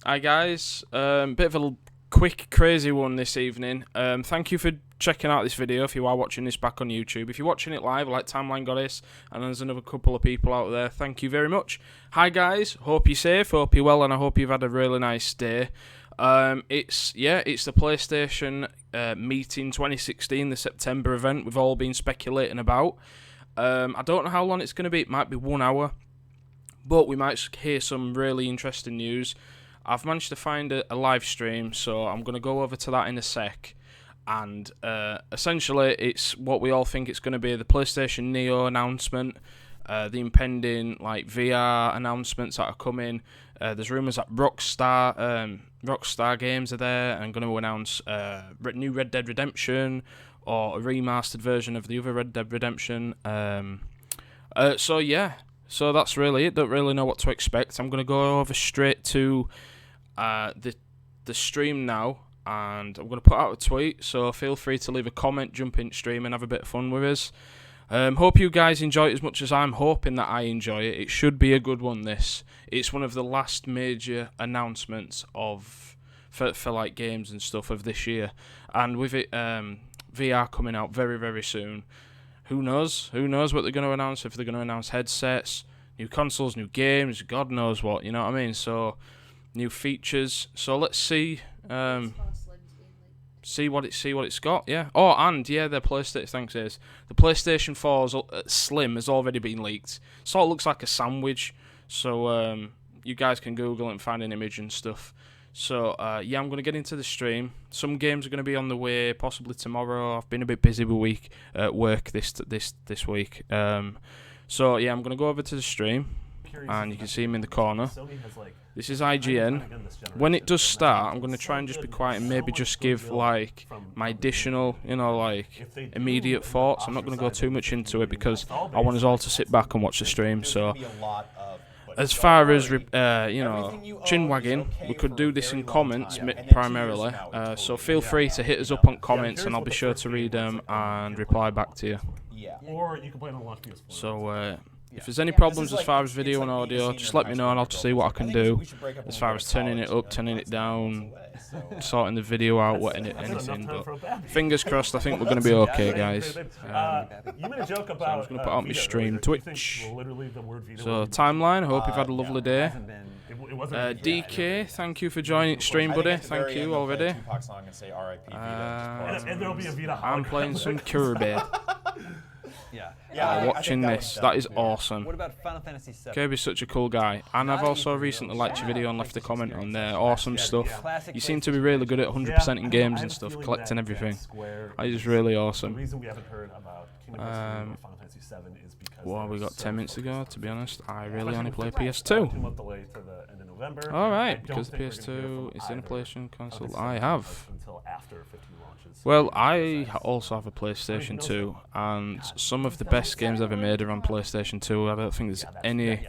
Hi guys, bit of a quick crazy one this evening. Thank you for checking out this video if you are watching this back on YouTube. If you're watching it live like Timeline Goddess and there's another couple of people out there, thank you very much. Hi guys, hope you're safe, hope you're well, and I hope you've had a really nice day. It's the PlayStation meeting 2016, the September event we've all been speculating about. I don't know how long it's going to be. It might be 1 hour, but we might hear some really interesting news. I've managed to find a live stream, so I'm going to go over to that in a sec. And essentially, it's what we all think it's going to be: the PlayStation Neo announcement, the impending VR announcements that are coming. There's rumours that Rockstar Games are there and going to announce new Red Dead Redemption or a remastered version of the other Red Dead Redemption. So that's really it. Don't really know what to expect. I'm going to go over straight to the stream now, and I'm going to put out a tweet, so feel free to leave a comment, jump in stream and have a bit of fun with us. Hope you guys enjoy it as much as I'm hoping that I enjoy it. It should be a good one, this. It's one of the last major announcements for games and stuff of this year, and with it VR coming out very, very soon. Who knows what they're going to announce, if they're going to announce headsets, new consoles, new games, God knows what, you know what I mean? So, new features. So let's see see what it's got, yeah. Oh, and yeah, the PlayStation 4's Slim has already been leaked. Sort of looks like a sandwich, so you guys can Google it and find an image and stuff. So I'm going to get into the stream. Some games are going to be on the way, possibly tomorrow. I've been a bit busy with work this week. I'm going to go over to the stream, and you can see him in the corner. This is IGN. When it does start, I'm going to try and just be quiet and maybe just give my additional, immediate thoughts. I'm not going to go too much into it because I want us all to sit back and watch the stream. So, as far as chin wagging, we could do this in comments primarily. So feel free to hit us up on comments, and I'll be sure to read them and reply back to you. Or you can play it on launch PS4. So if there's any problems as far as video and audio, just let me know and I'll see what I can do as far as turning it up, turning it down, sorting the video out, anything. But fingers crossed, I think we're going to be okay, guys. You made a joke about I'm just going to put out my stream, Twitch. So, Vita Timeline, I hope you've had a lovely day. DK, thank you for joining stream, buddy. Thank you already. I'm playing some Kirby. Watching this, that is awesome. What about Final Fantasy VII? Kirby's such a cool guy, and I've also recently liked your video and left a comment on there. Awesome stuff. You seem to be really good at 100% in games and stuff, collecting everything. That is really awesome. Well, we got 10 minutes to go, to be honest. I really only play PS2. Alright, because the PS2 is in a PlayStation console. I have. Well, I also have a PlayStation 2, and some of the best games ever made are on PlayStation 2. I don't think there's any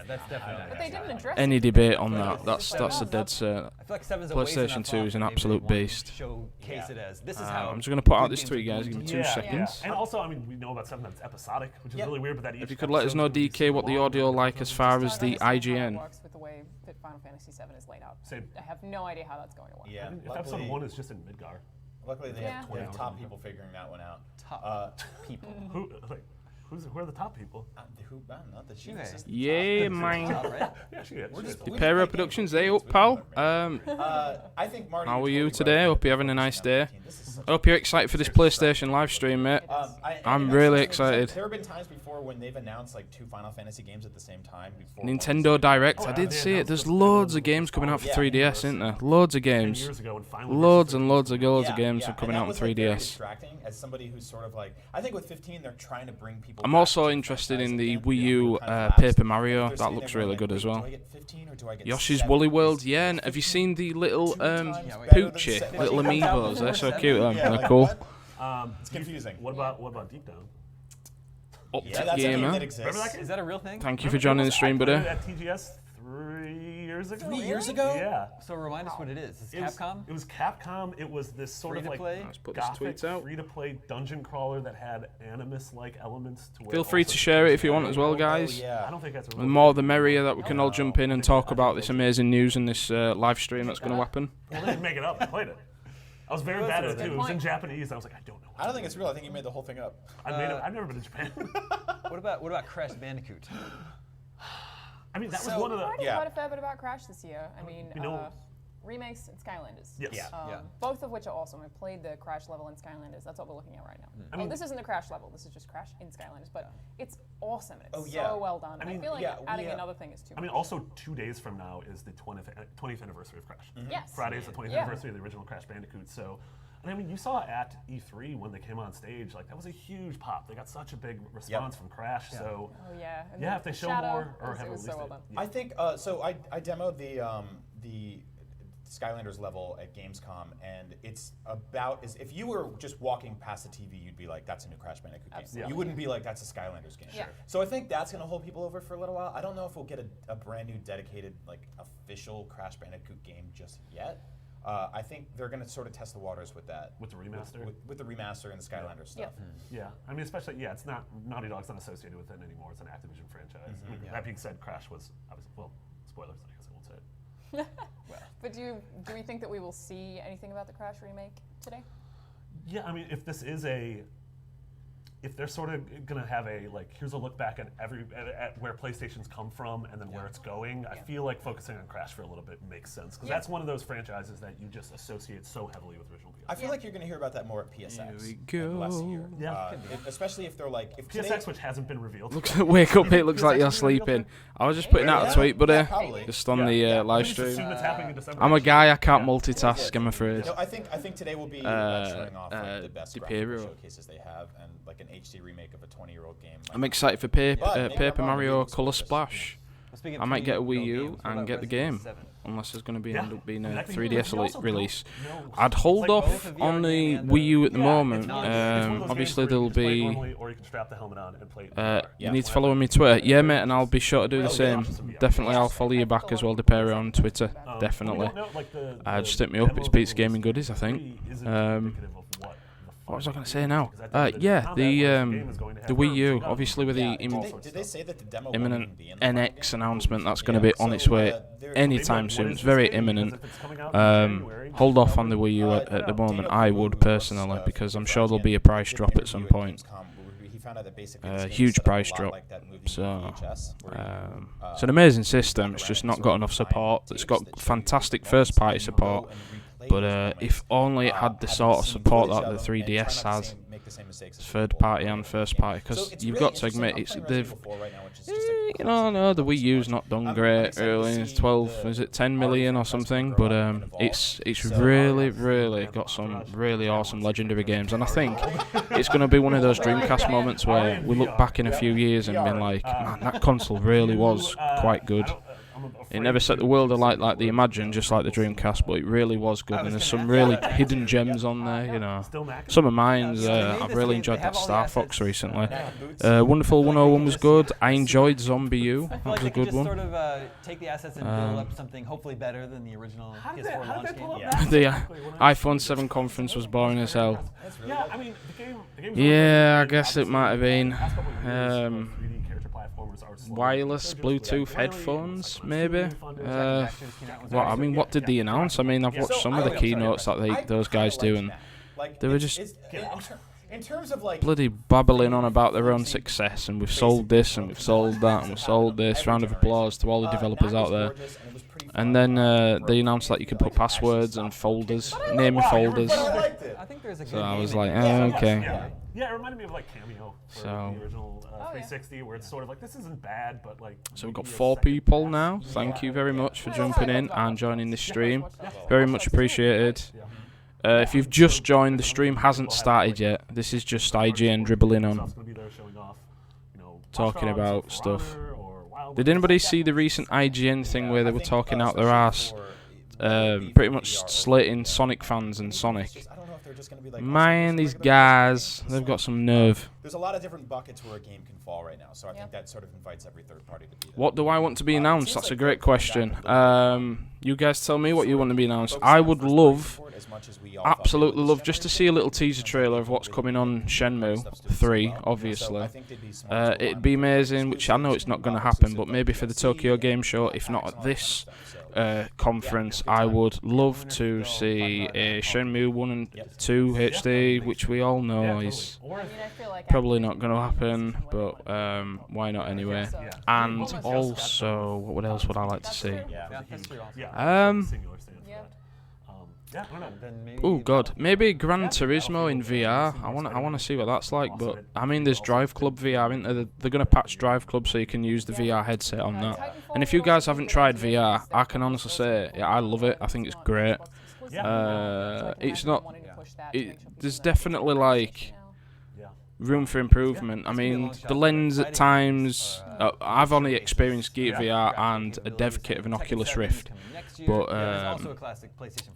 debate on that. That's a dead cert. PlayStation 2 is an absolute beast. I'm just going to put out this tweet, guys. Give me 2 seconds. And also, we know about something that's episodic, which is really weird. But that if you could let us know, DK, what the audio like as far as the IGN. With the way that Final Fantasy VII is laid out. Same. I have no idea how that's going to work. Yeah. If episode 1 is just in Midgar. Luckily, they have top people figuring that one out. Top people. Who are the top people? Not the chief assistant. Yeah, man. Yeah, she is. The Pero Productions, they up, pal. I think Marty, how are you today? Hope you're having a nice day. Hope you're excited for this PlayStation live stream, mate. I'm really excited. There have been times before when they've announced 2 Final Fantasy games at the same time. Nintendo Direct, I did see it. There's loads of games coming out for 3DS, isn't there? Loads of games. Loads and loads of games are coming out on 3DS. As somebody who's sort of I think with 15 they're trying to bring people. I'm also interested in the Wii U Paper Mario. That looks really good as well. Yoshi's Woolly World, yeah. And have you seen the little Poochie, little amiibos? They're so cute. They're cool. It's confusing. What about Deep Down? Optic Gamer. Is that a real thing? Thank you for joining the stream, buddy. At TGS 3 years ago. 3 years ago? Yeah. So remind us what it is. It's It was- Capcom? It was Capcom. It was this sort of like Free-to-play? Let's put this gothic tweets out. free-to-play dungeon crawler that had Animus-like elements to where Feel free also to share it if you want as well, Oh, guys. yeah. I don't think that's a The real more thing. the merrier that we can all jump in and talk about this amazing news in this live stream that's going to happen. Well, they didn't make it up. I played it. I was very bad at it too. It was in Japanese. I was like, I don't know. I don't think it's real. I think you made the whole thing up. I've never been to Japan. What about Crash Bandicoot? I mean, that was So- one of We've the. heard Yeah. quite a fair bit about Crash this year. I mean, You know- remakes and Skylanders. Yes. Yeah. Yeah. Both of which are awesome. I played the Crash level in Skylanders. That's what we're looking at right now. I mean- this isn't the Crash level. This is just Crash in Skylanders. But it's awesome. And it's Oh, yeah. so well done. I And I mean, feel like yeah, adding we, another thing is too I mean, much. also 2 days from now is the 20th anniversary of Crash. Yes. Friday is the 20th Yeah. anniversary of the original Crash Bandicoot. So, and I mean, you saw at E3 when they came on stage, like that was a huge pop. They got such a big response from Crash. So, Oh yeah. And yeah, the if they show Shadow more or have it was released so well it. done. Yeah. I think so. I demoed the Skylanders level at Gamescom, and it's about as if you were just walking past the TV, you'd be like, "That's a new Crash Bandicoot game." Absolutely. You wouldn't be like, "That's a Skylanders game." Sure. So I think that's going to hold people over for a little while. I don't know if we'll get a brand new, dedicated, like official Crash Bandicoot game just yet. I think they're going to sort of test the waters with that. With the remaster? With the remaster and the Skylanders stuff. Yeah, I mean, especially it's not Naughty Dog's not associated with it anymore. It's an Activision franchise. I mean, That being said, Crash was obviously spoilers. I guess I won't say it. But do we think that we will see anything about the Crash remake today? Yeah, I mean, if they're sort of gonna have a here's a look back at at where PlayStation's come from and then where it's going, I feel like focusing on Crash for a little bit makes sense because that's one of those franchises that you just associate so heavily with original PS. I feel like you're going to hear about that more at PSX. Here we and less go. here. Yeah. Especially if they're like if PSX, today, which hasn't been revealed. Wake up, it looks like you're sleeping. I was just putting out a Yeah, tweet, buddy. yeah, probably. Just on the Yeah, live we just stream. assume it's happening in December. I'm a guy, I can't multitask, I'm afraid. No, I think today will be showing off like, the best graphical Imperial. showcases they have and like an HD remake of a 20-year-old game. I'm excited for Paper, But maybe I'm Paper wrong, Mario maybe Color it's just, Splash. Well, speaking of I might get a 20-year-old Wii U games, what and about get the Resident game. Evil 7? Unless there's going to Yeah, end up being a exactly. 3DS You also release. don't know. I'd hold Like, off both a VR on the game and Wii U at the Yeah, moment. it's one of those games Obviously, where you there'll can just play it be. normally, or you can strap the helmet on and play it in You Yeah. need to follow me on Twitter. Yeah, mate, and I'll be sure to do the same. Definitely, I'll follow you back as well, Depero, on Twitter. Definitely. Just hit me up. It's Pizza Gaming Goodies, I think. What was I going to say now? Yeah, the Wii U, obviously with the Did they say that the demo imminent won't even be in the NX announcement that's going to be on its way anytime soon. It's very imminent. Hold off on the Wii U at the moment, I would personally, because I'm sure there'll be a price drop at some point. Huge price drop. So, it's an amazing system. It's just not got enough support. It's got fantastic first-party support. But if only it had the sort of support that the 3DS has, third party and first party, because you've got to admit they've, the Wii U's not done great early. It's 10 million or something, but it's really got some really awesome legendary games, and I think it's going to be one of those Dreamcast moments where we look back in a few years and be like, man, that console really was quite good. It never set the world alight like the Imagine, just like the Dreamcast, but it really was good. And there's some really hidden gems on there, Some of mine's, I've really enjoyed that Star Fox recently. Wonderful 101 was good. I enjoyed Zombie U. That was a good one. Sort of take the assets and build up something hopefully better than the original PS4 launch game. The iPhone 7 conference was boring as hell. Yeah, I mean, the game Yeah, I guess it might have been. Wireless Bluetooth headphones, maybe. What did they announce? I mean, I've watched some of the keynotes that those guys do, and they were just in terms of like bloody babbling on about their own success, and we've sold this, and we've sold that, and we've sold this. Round of applause to all the developers out there. And then they announced that you could put passwords and folders, name folders. I think there's a good So I was game like, in there. okay. Yeah, it reminded me of like Cameo for So- the original 360, where it's sort of like this isn't bad, but like. So we've got maybe a 4 second people pass. now. Thank you very much for jumping in and joining this stream. Very much appreciated. If you've just joined, the stream hasn't started yet. This is just IGN dribbling on, Stuff's gonna be there showing off, talking Watch Dogs about or stuff. Honor or Wild Did West. anybody see the recent IGN thing where they were talking out their ass, pretty much slating Sonic fans and Sonic? they're just going to be like, Man, these regular guys, games. they've It's got like, some nerve. There's a lot of different buckets where a game can fall right now, so I Yeah. think that sort of invites every third party to be there. What do I want to be It announced? seems That's like a great they're coming back question. with a little bit, You guys tell me what you sort want to of be announced. focusing I on would first-party love, support as much as we all thought they absolutely would love, this just to generation. see a little teaser Sounds like trailer they of what's really coming on did Shenmue stuff's doing so 3, well. obviously. So I think they'd be smart to It'd be rely on amazing, which I know it's not going to happen, but maybe for the Tokyo Game Show, if not at this conference, I would love to see a Shenmue 1 and 2 HD, which we all know is Or I mean, I feel like probably after not going to the happen, season but wouldn't why not anyway? So- Yeah. And Almost also, what else would I like to That's see? true. Yeah. Yeah, that's pretty awesome. Yeah. Singular stand for Yeah. that. Yeah, I don't know. Then maybe Oh god, maybe Gran Yeah, Turismo in Battlefield, VR. yeah, I want to Spider-Man. see what that's like. But Awesome. I mean, there's Also Drive Club VR, isn't there? They're gonna patch Drive Club so you can use the VR headset on that. Titanfall And if you would guys also haven't be tried good VR, idea. I can honestly say, yeah, I love it. I think it's great. Yeah. It's not. It, There's definitely like Yeah. room for improvement. I mean, the lens at times. I've only experienced Gear VR and a dev kit of an Oculus Rift, but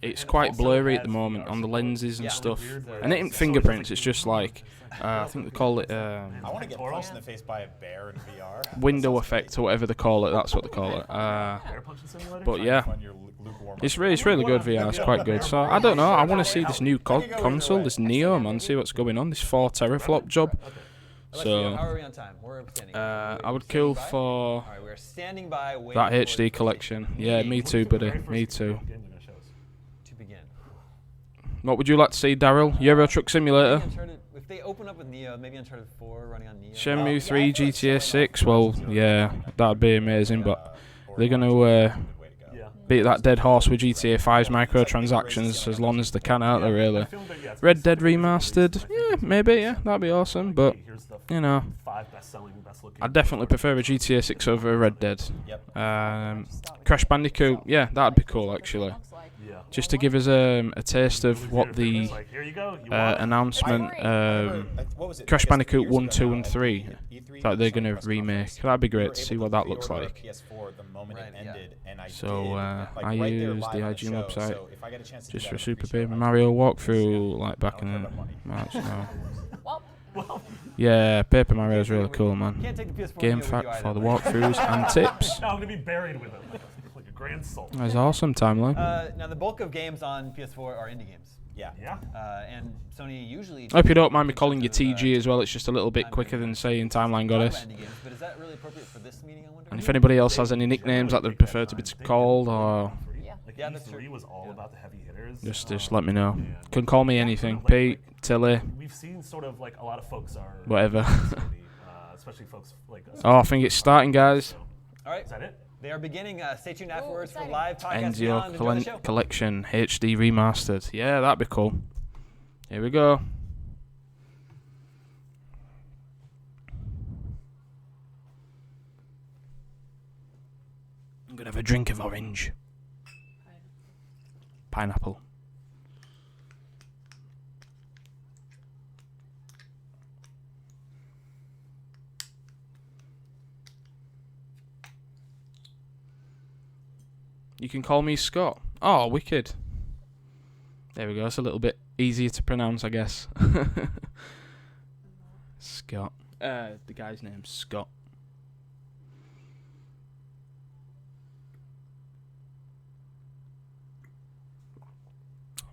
it's quite blurry at the moment on the lenses and stuff. And it ain't fingerprints. It's just like I think they call it I want to get punched in the face by a bear in VR. window effect or whatever they call it. That's what they call it. Bear punching simulator? But yeah, Find your lukewarm it's really good VR. It's quite good. So I don't know. I want to see this new console, this Neo, man. See what's going on. This 4 teraflop job. So how are we on time? We're standing. I would kill for All right, we're standing by waiting that for HD collection. Yeah, me too, buddy. Me too. to begin. What would you like to see, Daryl? Euro Truck Simulator, Maybe Uncharted, if they open up with Neo, maybe Uncharted 4 running on Neo. Shenmue 3, GTA 6. Well, yeah, that'd be amazing. But they're gonna beat that dead horse with GTA 5's microtransactions as long as they can, aren't they? Really. Red Dead Remastered. Yeah, maybe. Yeah, that'd be awesome. But you know, I'd definitely prefer a GTA 6 over a Red Dead. Crash Bandicoot. Yeah, that'd be cool actually. Just to give us a taste of what the announcement Crash Bandicoot 1, 2 and 3 that they're going to remake. That'd be great to see what that looks like. So I use the IGN website just for Super Paper Mario walkthrough, like back in March now. Yeah, Paper Mario is really cool, man. Can't take the PS4 Game Neo fact with you for the either. walkthroughs and tips. No, I'm gonna be buried with it like a grand soul. That's awesome, timeline. Now the bulk of games on PS4 are indie games. Yeah. Yeah. And Sony usually. I hope you don't mind me calling you TG as well. It's just a little bit quicker than saying Timeline Goddess. Indie games, but is that really appropriate for this meeting? I wonder. And if anybody else has any nicknames that they'd prefer to be called, or Like Yeah, that's E3 true. was all about the heavy hitters. just let me know. Can call me anything. Pete, Tilly, We've seen sort of like a lot of folks are whatever. especially folks like us. Oh, I think it's starting, guys. All right. Is that it? They are beginning. Stay tuned afterwards for exciting. live podcast Ezio beyond. Enjoy the show. Collection HD remastered. Yeah, that'd be cool. Here we go. I'm gonna have a drink of orange. Pineapple. You can call me Scott. Oh, wicked. There we go. It's a little bit easier to pronounce, I guess. Scott. The guy's name's Scott.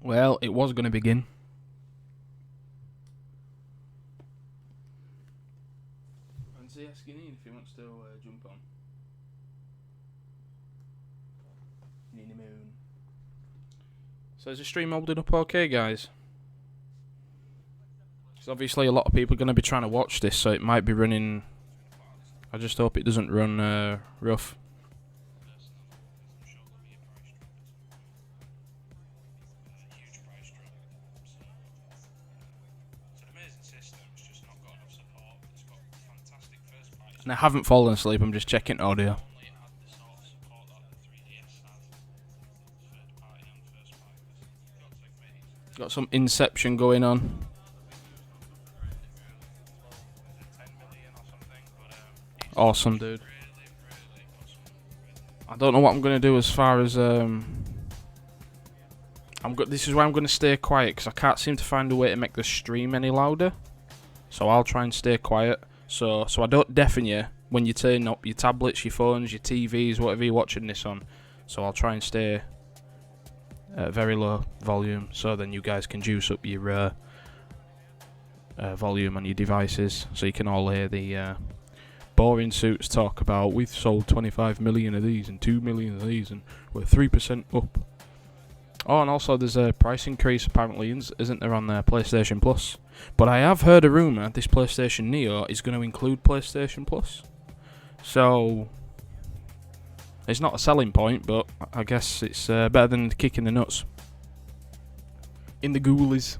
Well, it was going to begin. Fancy asking Ian if he wants to jump on. Nini Moon. So is the stream holding up okay, guys? Because obviously a lot of people are going to be trying to watch this, so it might be running... I just hope it doesn't run rough. And I haven't fallen asleep, I'm just checking audio. Got some Inception going on. Awesome, dude. I don't know what I'm going to do as far as This is why I'm going to stay quiet, because I can't seem to find a way to make the stream any louder. So I'll try and stay quiet, so I don't deafen you when you turn up your tablets, your phones, your TVs, whatever you're watching this on. So I'll try and stay at very low volume, so then you guys can juice up your volume on your devices, so you can all hear the boring suits talk about we've sold 25 million of these and 2 million of these and we're 3% up. Oh, and also there's a price increase apparently, isn't there, on PlayStation Plus? But I have heard a rumour this PlayStation Neo is going to include PlayStation Plus. So it's not a selling point, but I guess it's better than the kick in the nuts. In the ghoulies.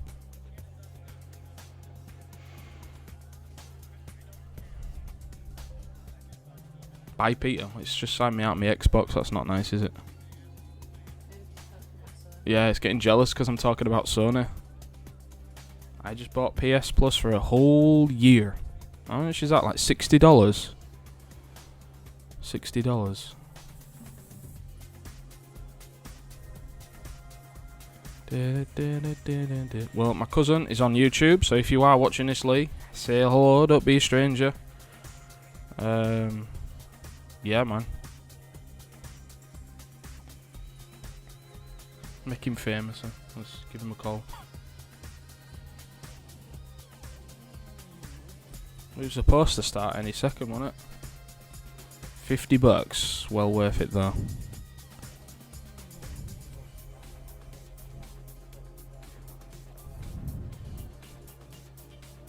Bye, Peter. It's just signed me out my Xbox. That's not nice, is it? Yeah, it's getting jealous because I'm talking about Sony. I just bought PS Plus for a whole year. How much is that? Like $60? $60. Well, my cousin is on YouTube, so if you are watching this, Lee, say hello, don't be a stranger. Yeah, man. Make him famous. Let's give him a call. We were supposed to start any second, wasn't it? $50. Well worth it though.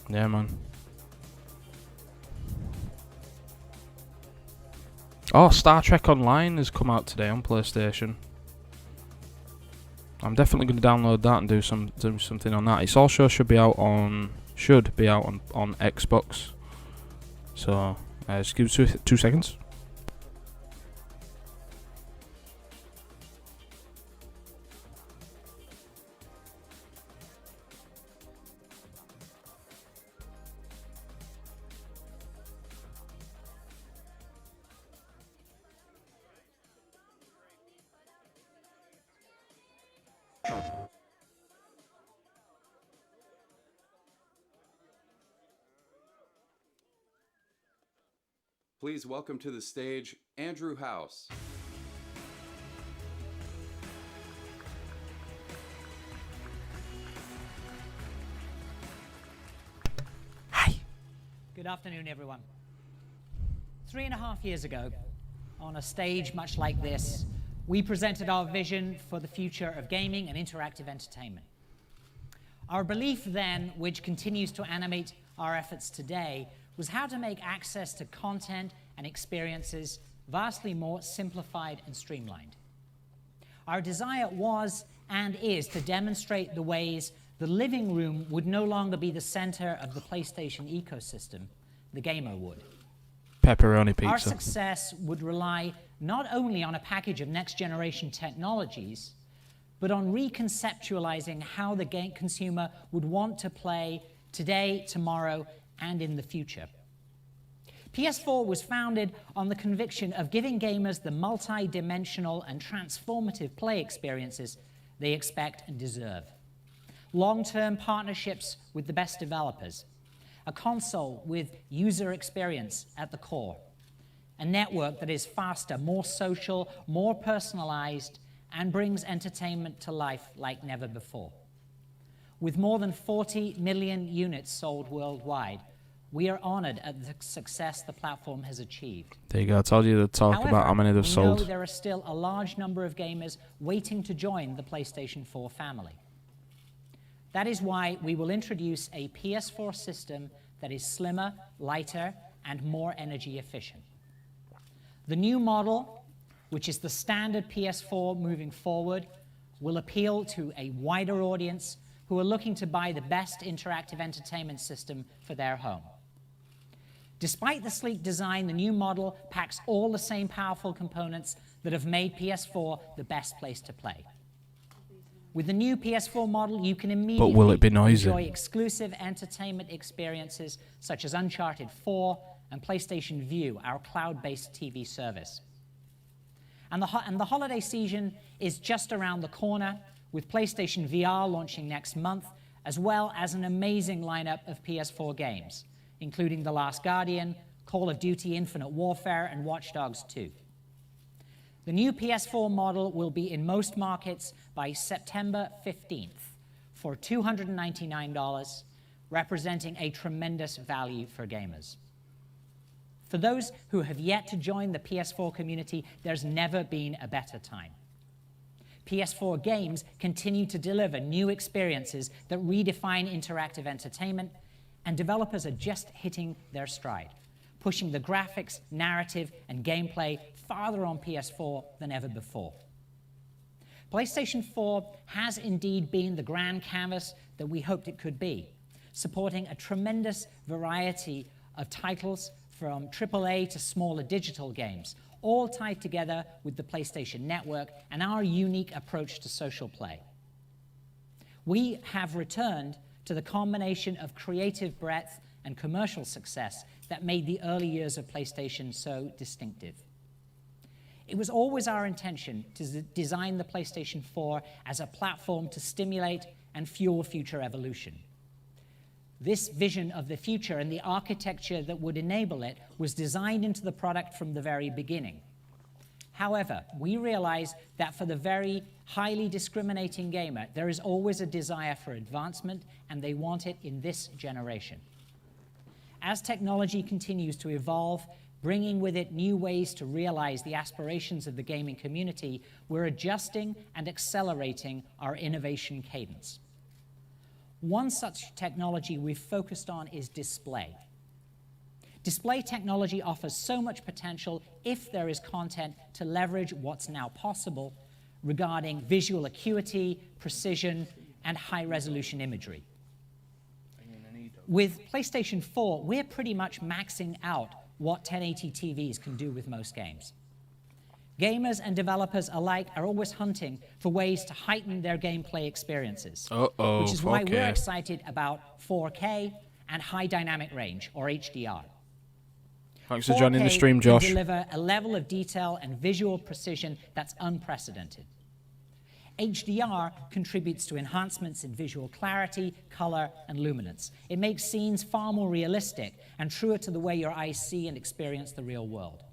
Yeah, man. Oh, Star Trek Online has come out today on PlayStation. I'm definitely going to download that and do something on that. It also should be out on Xbox. So just give it 2 seconds. Please welcome to the stage Andrew House. Hi. Good afternoon, everyone. 3.5 years ago, on a stage much like this, we presented our vision for the future of gaming and interactive entertainment. Our belief then, which continues to animate our efforts today, was how to make access to content and experiences vastly more simplified and streamlined. Our desire was and is to demonstrate the ways the living room would no longer be the center of the PlayStation ecosystem, the gamer would. Pepperoni pizza. Our success would rely not only on a package of next-generation technologies, but on reconceptualizing how the game consumer would want to play today, tomorrow, and in the future. PS4 was founded on the conviction of giving gamers the multi-dimensional and transformative play experiences they expect and deserve. Long-term partnerships with the best developers, a console with user experience at the core, a network that is faster, more social, more personalized, and brings entertainment to life like never before. With more than 40 million units sold worldwide, we are honored at the success the platform has achieved. There you go. I told you to talk However, about how many they've sold. We know there are still a large number of gamers waiting to join the PlayStation 4 family. That is why we will introduce a PS4 system that is slimmer, lighter, and more energy efficient. The new model, which is the standard PS4 moving forward, will appeal to a wider audience who are looking to buy the best interactive entertainment system for their home. Despite the sleek design, the new model packs all the same powerful components that have made PS4 the best place to play. With the new PS4 model, you can immediately will it be noisy? enjoy exclusive entertainment experiences such as Uncharted 4 and PlayStation Vue, our cloud-based TV service. And the holiday season is just around the corner, with PlayStation VR launching next month, as well as an amazing lineup of PS4 games, including The Last Guardian, Call of Duty Infinite Warfare, and Watch Dogs 2. The new PS4 model will be in most markets by September 15th for $299, representing a tremendous value for gamers. For those who have yet to join the PS4 community, there's never been a better time. PS4 games continue to deliver new experiences that redefine interactive entertainment, and developers are just hitting their stride, pushing the graphics, narrative, and gameplay farther on PS4 than ever before. PlayStation 4 has indeed been the grand canvas that we hoped it could be, supporting a tremendous variety of titles from AAA to smaller digital games, all tied together with the PlayStation Network and our unique approach to social play. We have returned to the combination of creative breadth and commercial success that made the early years of PlayStation so distinctive. It was always our intention to design the PlayStation 4 as a platform to stimulate and fuel future evolution. This vision of the future and the architecture that would enable it was designed into the product from the very beginning. However, we realize that for the very highly discriminating gamer, there is always a desire for advancement, and they want it in this generation. As technology continues to evolve, bringing with it new ways to realize the aspirations of the gaming community, we're adjusting and accelerating our innovation cadence. One such technology we've focused on is display. Display technology offers so much potential if there is content to leverage what's now possible regarding visual acuity, precision, and high-resolution imagery. With PlayStation 4, we're pretty much maxing out what 1080 TVs can do with most games. Gamers and developers alike are always hunting for ways to heighten their gameplay experiences, which is why we're excited about 4K and high dynamic range, or HDR. Thanks for joining the stream, Josh. Can deliver a level of detail and visual precision that's unprecedented. HDR contributes to enhancements in visual clarity, color, and luminance. It makes scenes far more realistic and truer to the way your eyes see and experience the real world.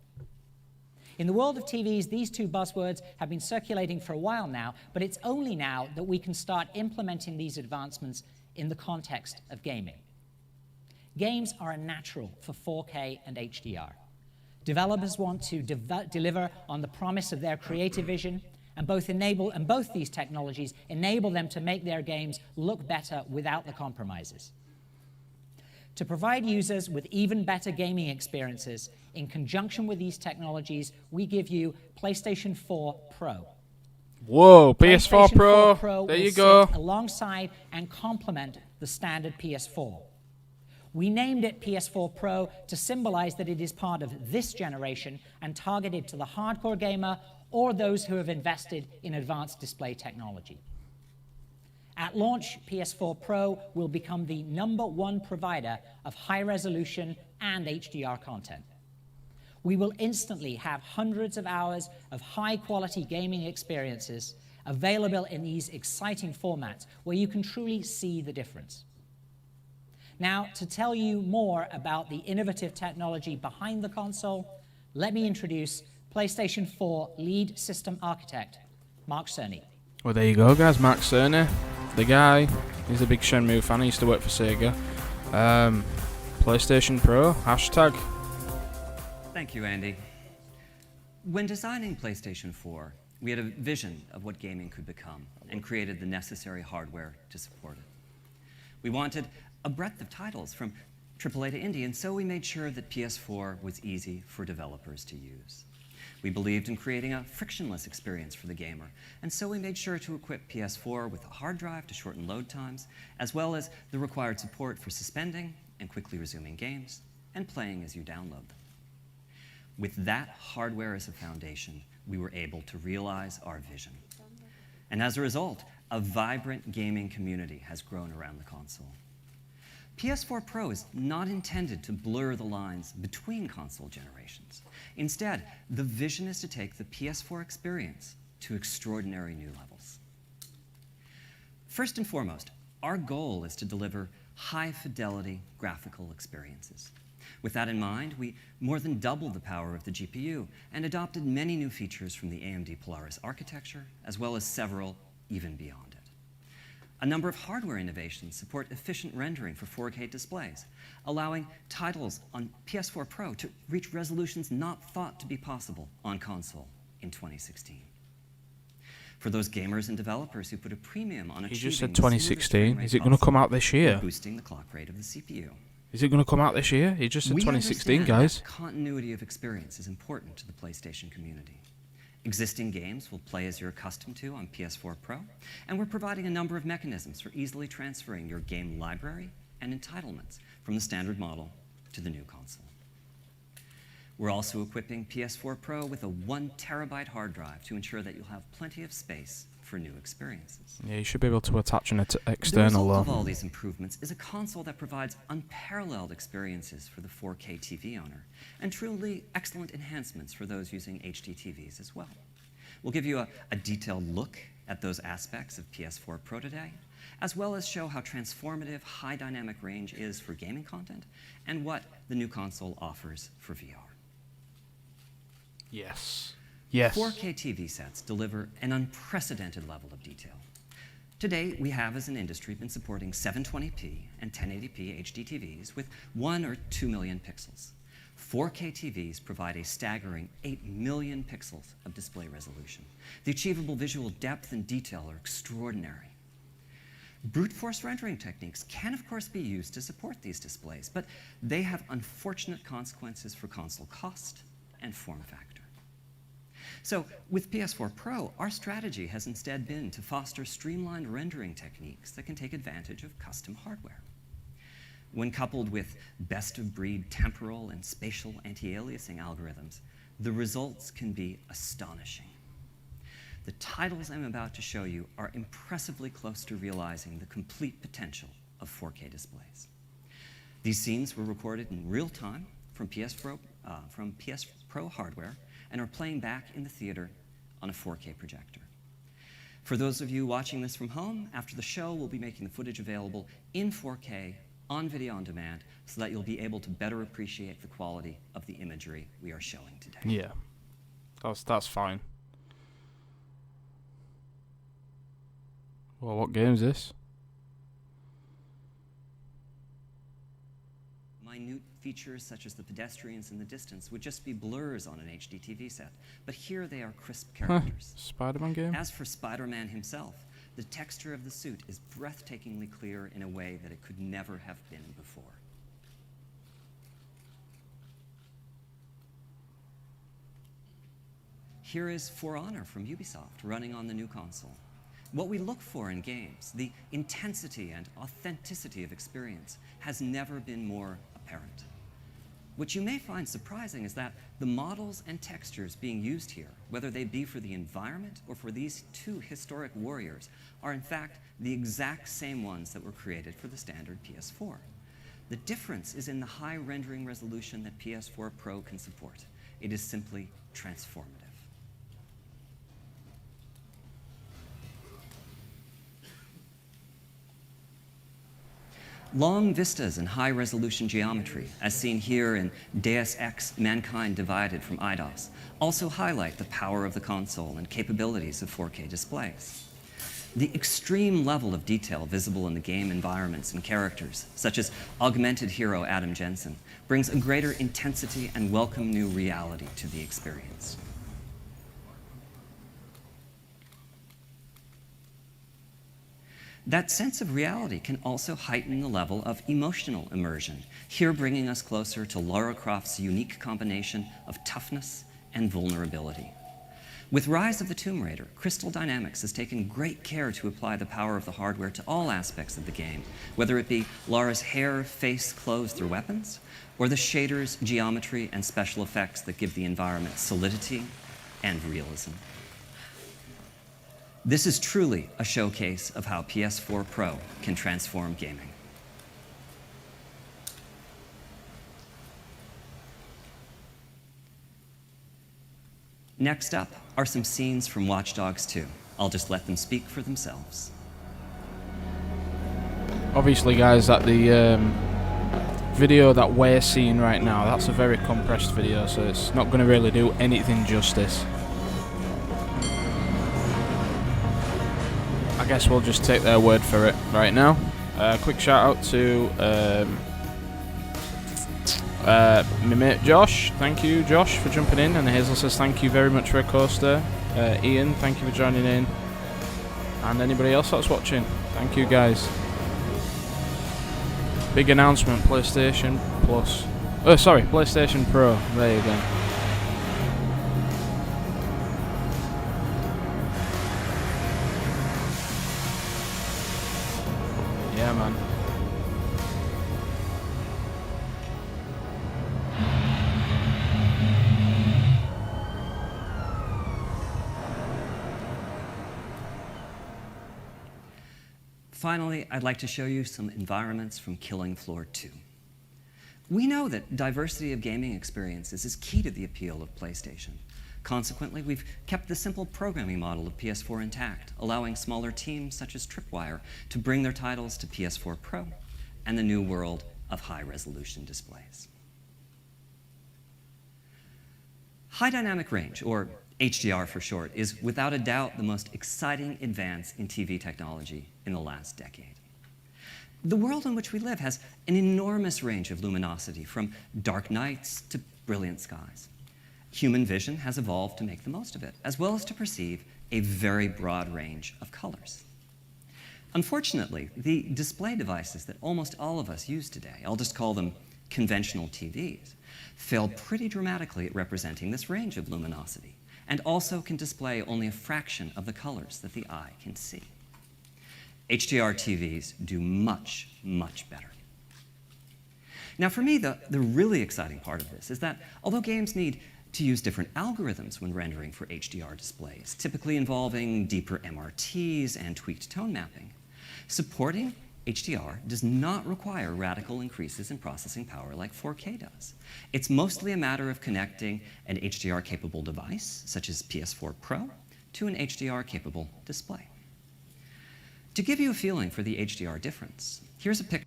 In the world of TVs, these two buzzwords have been circulating for a while now, but it's only now that we can start implementing these advancements in the context of gaming. Games are a natural for 4K and HDR. Developers want to deliver on the promise of their creative vision, and both these technologies enable them to make their games look better without the compromises. To provide users with even better gaming experiences, in conjunction with these technologies, we give you PlayStation 4 Pro. Whoa, PS4 Pro. Pro there you go. Sit alongside and complement the standard PS4. We named it PS4 Pro to symbolize that it is part of this generation and targeted to the hardcore gamer or those who have invested in advanced display technology. At launch, PS4 Pro will become the #1 provider of high-resolution and HDR content. We will instantly have hundreds of hours of high-quality gaming experiences available in these exciting formats where you can truly see the difference. Now, to tell you more about the innovative technology behind the console, let me introduce PlayStation 4 lead system architect, Mark Cerny. Well, there you go, guys. Mark Cerny, the guy. He's a big Shenmue fan. He used to work for Sega. PlayStation Pro, hashtag. Thank you, Andy. When designing PlayStation 4, we had a vision of what gaming could become and created the necessary hardware to support it. We wanted a breadth of titles from AAA to indie, and so we made sure that PS4 was easy for developers to use. We believed in creating a frictionless experience for the gamer, and so we made sure to equip PS4 with a hard drive to shorten load times, as well as the required support for suspending and quickly resuming games and playing as you download them. With that hardware as a foundation, we were able to realize our vision. And as a result, a vibrant gaming community has grown around the console. PS4 Pro is not intended to blur the lines between console generations. Instead, the vision is to take the PS4 experience to extraordinary new levels. First and foremost, our goal is to deliver high-fidelity graphical experiences. With that in mind, we more than doubled the power of the GPU and adopted many new features from the AMD Polaris architecture, as well as several even beyond it. A number of hardware innovations support efficient rendering for 4K displays, allowing titles on PS4 Pro to reach resolutions not thought to be possible on console in 2016. For those gamers and developers who put a premium on achieving He just said the smoothest 2016. frame rate Is it going to come possible, out this year? we're boosting the clock rate of the CPU. Is it going to come out this year? He just said We 2016, understand guys. that continuity of experience is important to the PlayStation community. Existing games will play as you're accustomed to on PS4 Pro, and we're providing a number of mechanisms for easily transferring your game library and entitlements from the standard model to the new console. We're also equipping PS4 Pro with a 1 terabyte hard drive to ensure that you'll have plenty of space for new experiences. Yeah, you should be able to attach an The external result of though. all these improvements is a console that provides unparalleled experiences for the 4K TV owner, and truly excellent enhancements for those using HD TVs as well. We'll give you a detailed look at those aspects of PS4 Pro today, as well as show how transformative high dynamic range is for gaming content, and what the new console offers for VR. Yes. Yes. 4K TV sets deliver an unprecedented level of detail. Today, we have as an industry been supporting 720p and 1080p HD TVs with 1 or 2 million pixels. 4K TVs provide a staggering 8 million pixels of display resolution. The achievable visual depth and detail are extraordinary. Brute force rendering techniques can, of course, be used to support these displays, but they have unfortunate consequences for console cost and form factor. So with PS4 Pro, our strategy has instead been to foster streamlined rendering techniques that can take advantage of custom hardware. When coupled with best-of-breed temporal and spatial anti-aliasing algorithms, the results can be astonishing. The titles I'm about to show you are impressively close to realizing the complete potential of 4K displays. These scenes were recorded in real time from PS Pro hardware and are playing back in the theater on a 4K projector. For those of you watching this from home, after the show, we'll be making the footage available in 4K on video on demand so that you'll be able to better appreciate the quality of the imagery we are showing today. Yeah. That's fine. Well, what game is this? Minute features such as the pedestrians in the distance would just be blurs on an HD TV set, but here they are crisp characters. Spider-Man game? As for Spider-Man himself, the texture of the suit is breathtakingly clear in a way that it could never have been before. Here is For Honor from Ubisoft running on the new console. What we look for in games, the intensity and authenticity of experience, has never been more apparent. What you may find surprising is that the models and textures being used here, whether they be for the environment or for these two historic warriors, are in fact the exact same ones that were created for the standard PS4. The difference is in the high rendering resolution that PS4 Pro can support. It is simply transformative. Long vistas and high-resolution geometry, as seen here in Deus Ex: Mankind Divided from Eidos, also highlight the power of the console and capabilities of 4K displays. The extreme level of detail visible in the game environments and characters, such as augmented hero Adam Jensen, brings a greater intensity and welcome new reality to the experience. That sense of reality can also heighten the level of emotional immersion, here bringing us closer to Lara Croft's unique combination of toughness and vulnerability. With Rise of the Tomb Raider, Crystal Dynamics has taken great care to apply the power of the hardware to all aspects of the game, whether it be Lara's hair, face, clothes through weapons, or the shaders, geometry, and special effects that give the environment solidity and realism. This is truly a showcase of how PS4 Pro can transform gaming. Next up are some scenes from Watch Dogs 2. I'll just let them speak for themselves. Obviously, guys, that the video that we're seeing right now, that's a very compressed video, so it's not going to really do anything justice. I guess we'll just take their word for it right now. Quick shout out to my mate Josh. Thank you, Josh, for jumping in. And Hazel says thank you very much for a coaster. Ian, thank you for joining in. And anybody else that's watching, thank you, guys. Big announcement: PlayStation Plus. Oh, sorry, PlayStation Pro. There you go. Yeah, man. Finally, I'd like to show you some environments from Killing Floor 2. We know that diversity of gaming experiences is key to the appeal of PlayStation. Consequently, we've kept the simple programming model of PS4 intact, allowing smaller teams such as Tripwire to bring their titles to PS4 Pro and the new world of high-resolution displays. High dynamic range, or HDR for short, is without a doubt the most exciting advance in TV technology in the last decade. The world in which we live has an enormous range of luminosity, from dark nights to brilliant skies. Human vision has evolved to make the most of it, as well as to perceive a very broad range of colors. Unfortunately, the display devices that almost all of us use today, I'll just call them conventional TVs, fail pretty dramatically at representing this range of luminosity, and also can display only a fraction of the colors that the eye can see. HDR TVs do much, much better. Now for me, the really exciting part of this is that although games need to use different algorithms when rendering for HDR displays, typically involving deeper MRTs and tweaked tone mapping, supporting HDR does not require radical increases in processing power like 4K does. It's mostly a matter of connecting an HDR-capable device, such as PS4 Pro, to an HDR-capable display. To give you a feeling for the HDR difference, here's a picture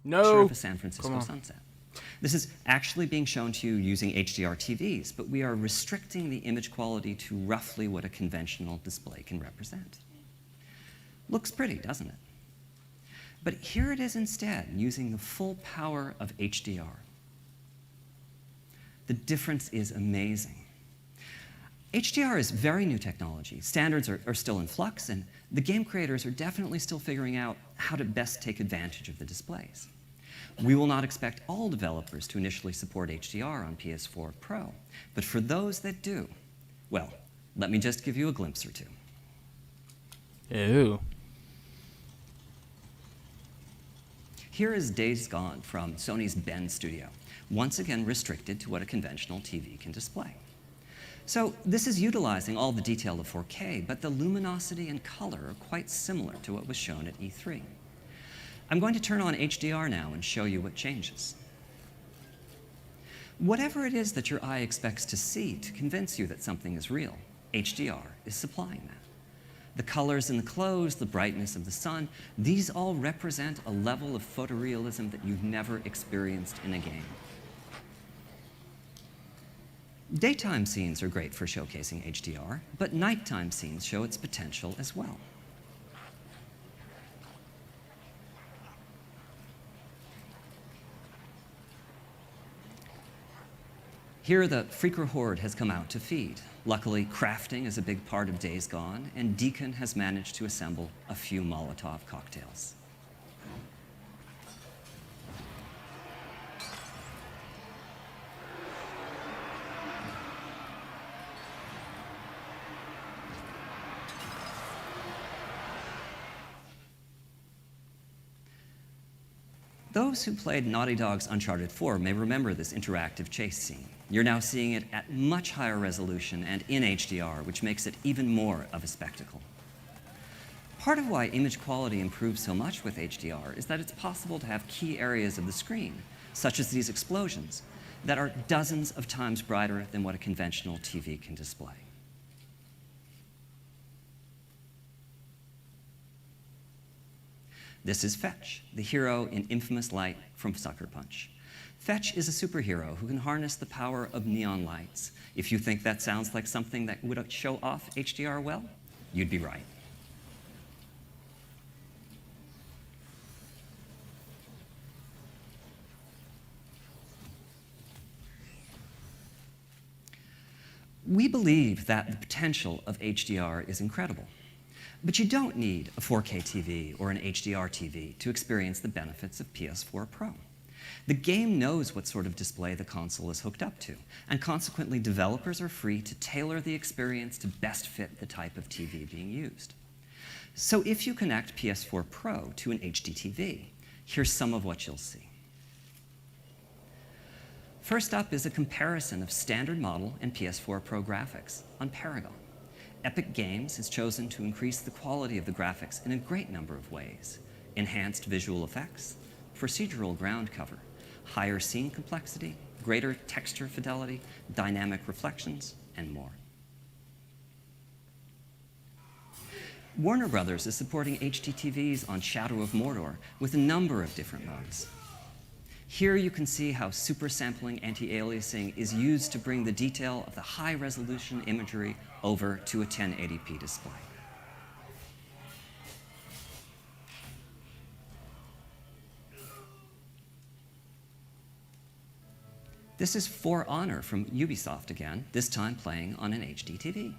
of a San Francisco sunset. This is actually being shown to you using HDR TVs, but we are restricting the image quality to roughly what a conventional display can represent. Looks pretty, doesn't it? But here it is instead, using the full power of HDR. The difference is amazing. HDR is very new technology. Standards are still in flux, and the game creators are definitely still figuring out how to best take advantage of the displays. We will not expect all developers to initially support HDR on PS4 Pro, but for those that do, well, let me just give you a glimpse or two. Ew. Here is Days Gone from Sony's Bend studio, once again restricted to what a conventional TV can display. So this is utilizing all the detail of 4K, but the luminosity and color are quite similar to what was shown at E3. I'm going to turn on HDR now and show you what changes. Whatever it is that your eye expects to see to convince you that something is real, HDR is supplying that. The colors in the clothes, the brightness of the sun, these all represent a level of photorealism that you've never experienced in a game. Daytime scenes are great for showcasing HDR, but nighttime scenes show its potential as well. Here, the Freaker Horde has come out to feed. Luckily, crafting is a big part of Days Gone, and Deacon has managed to assemble a few Molotov cocktails. Those who played Naughty Dog's Uncharted 4 may remember this interactive chase scene. You're now seeing it at much higher resolution and in HDR, which makes it even more of a spectacle. Part of why image quality improves so much with HDR is that it's possible to have key areas of the screen, such as these explosions, that are dozens of times brighter than what a conventional TV can display. This is Fetch, the hero in Infamous Light from Sucker Punch. Fetch is a superhero who can harness the power of neon lights. If you think that sounds like something that would show off HDR well, you'd be right. We believe that the potential of HDR is incredible. But you don't need a 4K TV or an HDR TV to experience the benefits of PS4 Pro. The game knows what sort of display the console is hooked up to, and consequently developers are free to tailor the experience to best fit the type of TV being used. So if you connect PS4 Pro to an HD TV, here's some of what you'll see. First up is a comparison of standard model and PS4 Pro graphics on Paragon. Epic Games has chosen to increase the quality of the graphics in a great number of ways. Enhanced visual effects, procedural ground cover, higher scene complexity, greater texture fidelity, dynamic reflections, and more. Warner Brothers is supporting HD TVs on Shadow of Mordor with a number of different modes. Here you can see how super sampling anti-aliasing is used to bring the detail of the high-resolution imagery over to a 1080p display. This is For Honor from Ubisoft again, this time playing on an HD TV.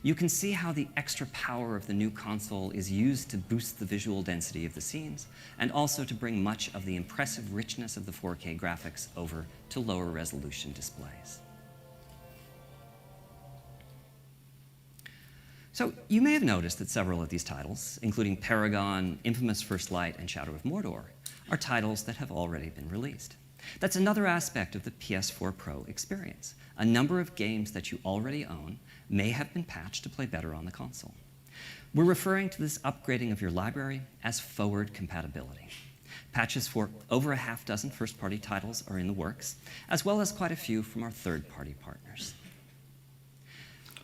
You can see how the extra power of the new console is used to boost the visual density of the scenes, and also to bring much of the impressive richness of the 4K graphics over to lower resolution displays. So you may have noticed that several of these titles, including Paragon, Infamous First Light, and Shadow of Mordor, are titles that have already been released. That's another aspect of the PS4 Pro experience. A number of games that you already own may have been patched to play better on the console. We're referring to this upgrading of your library as forward compatibility. Patches for over a half-dozen first-party titles are in the works, as well as quite a few from our third-party partners.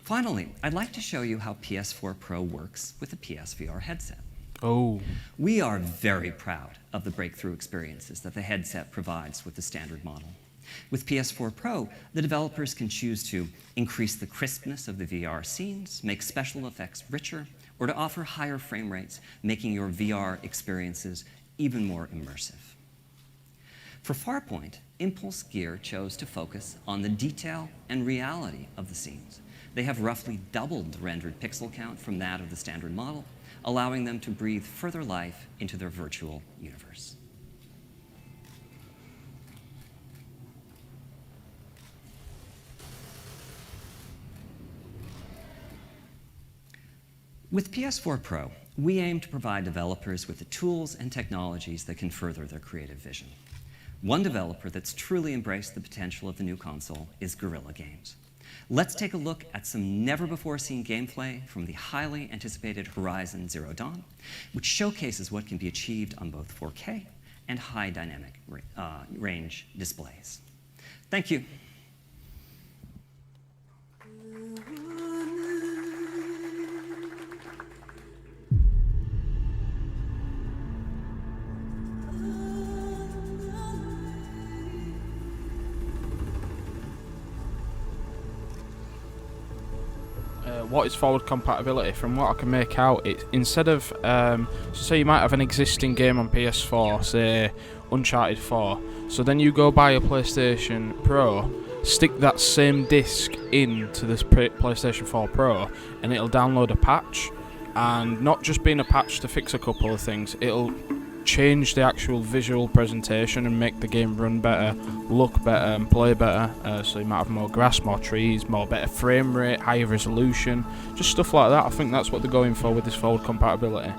Finally, I'd like to show you how PS4 Pro works with a PSVR headset. Oh. We are very proud of the breakthrough experiences that the headset provides with the standard model. With PS4 Pro, the developers can choose to increase the crispness of the VR scenes, make special effects richer, or to offer higher frame rates, making your VR experiences even more immersive. For Farpoint, Impulse Gear chose to focus on the detail and reality of the scenes. They have roughly doubled the rendered pixel count from that of the standard model, allowing them to breathe further life into their virtual universe. With PS4 Pro, we aim to provide developers with the tools and technologies that can further their creative vision. One developer that's truly embraced the potential of the new console is Guerrilla Games. Let's take a look at some never-before-seen gameplay from the highly anticipated Horizon Zero Dawn, which showcases what can be achieved on both 4K and high dynamic range displays. Thank you. What is forward compatibility? From what I can make out, it instead of so say you might have an existing game on PS4, say Uncharted 4, so then you go buy a PlayStation Pro, stick that same disc into this PlayStation 4 Pro, and it'll download a patch, and not just being a patch to fix a couple of things, it'll change the actual visual presentation and make the game run better, look better, and play better. So you might have more grass, more trees, more better frame rate, higher resolution, just stuff like that. I think that's what they're going for with this forward compatibility.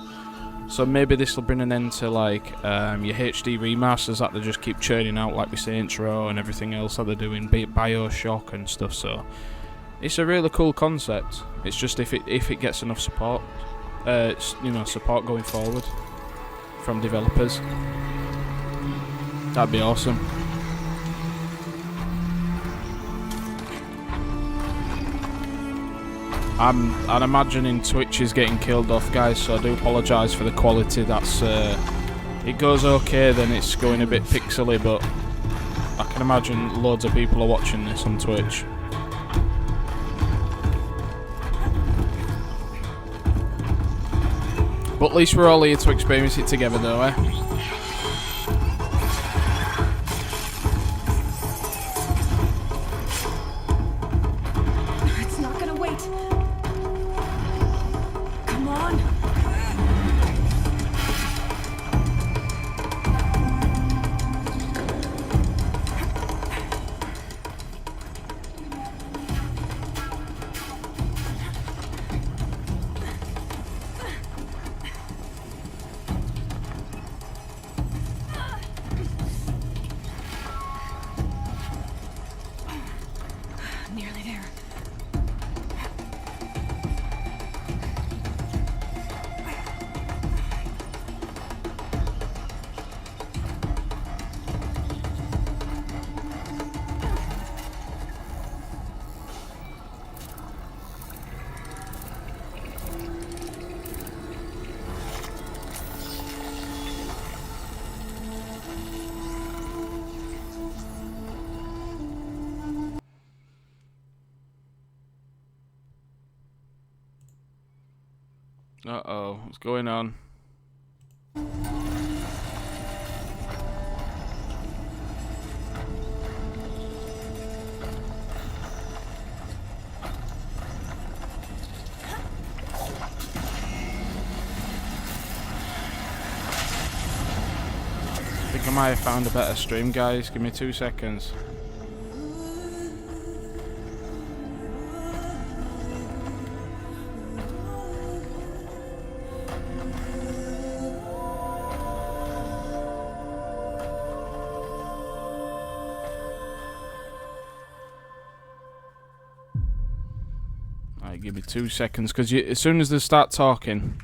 So maybe this will bring an end to like your HD remasters that they just keep churning out, like with Saints Row and everything else that they're doing, be it BioShock and stuff. So it's a really cool concept. It's just if it gets enough support, support going forward from developers, that'd be awesome. I'm imagining Twitch is getting killed off, guys, so I do apologise for the quality that's it goes okay, then it's going a bit pixely, but I can imagine loads of people are watching this on Twitch. But at least we're all here to experience it together though, eh? It's not gonna wait. Come on. Nearly there. Uh-oh, what's going on? I think I might have found a better stream, guys. Give me 2 seconds. Alright, give me 2 seconds, because as soon as they start talking...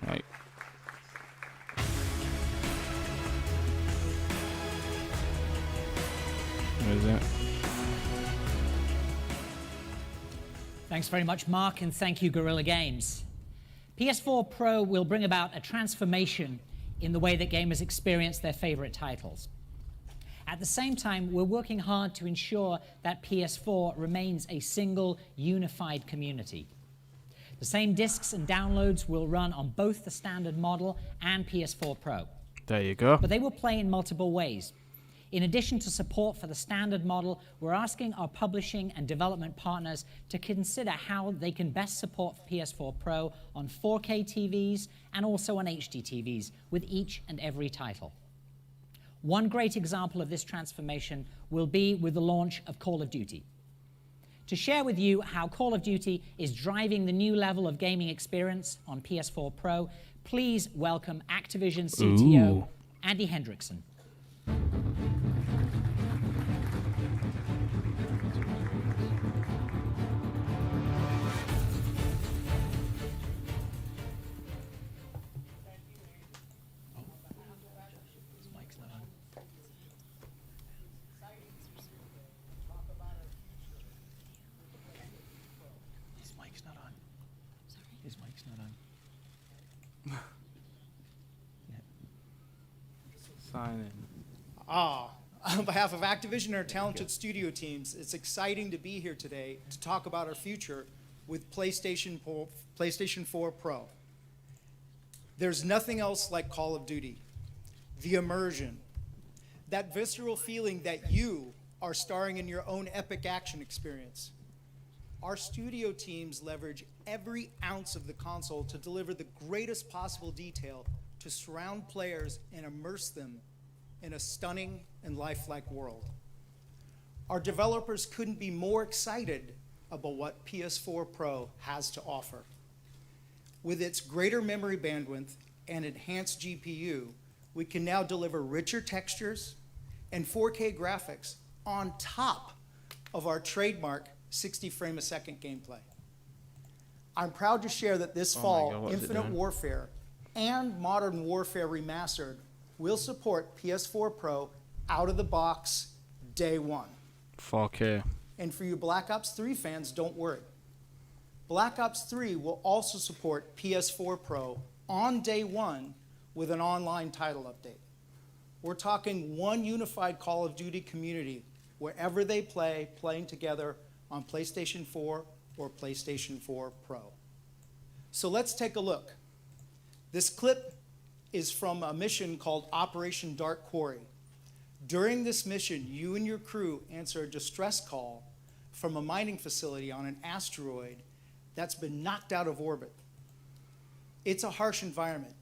Right. Where is it? Thanks very much, Mark, and thank you, Guerrilla Games. PS4 Pro will bring about a transformation in the way that gamers experience their favorite titles. At the same time, we're working hard to ensure that PS4 remains a single, unified community. The same discs and downloads will run on both the standard model and PS4 Pro. There you go. But they will play in multiple ways. In addition to support for the standard model, we're asking our publishing and development partners to consider how they can best support PS4 Pro on 4K TVs and also on HD TVs with each and every title. One great example of this transformation will be with the launch of Call of Duty. To share with you how Call of Duty is driving the new level of gaming experience on PS4 Pro, please welcome Activision CTO Andy Hendrickson. Sign in. On behalf of Activision and our talented studio teams, it's exciting to be here today to talk about our future with PlayStation 4 Pro. There's nothing else like Call of Duty. The immersion, that visceral feeling that you are starring in your own epic action experience. Our studio teams leverage every ounce of the console to deliver the greatest possible detail to surround players and immerse them in a stunning and lifelike world. Our developers couldn't be more excited about what PS4 Pro has to offer. With its greater memory bandwidth and enhanced GPU, we can now deliver richer textures and 4K graphics on top of our trademark 60 frame a second gameplay. I'm proud to share that this fall, Infinite Warfare and Modern Warfare Remastered will support PS4 Pro out of the box day one. 4K. And for you Black Ops 3 fans, don't worry. Black Ops 3 will also support PS4 Pro on day one with an online title update. We're talking one unified Call of Duty community wherever they play, playing together on PlayStation 4 or PlayStation 4 Pro. So let's take a look. This clip is from a mission called Operation Dark Quarry. During this mission, you and your crew answer a distress call from a mining facility on an asteroid that's been knocked out of orbit. It's a harsh environment.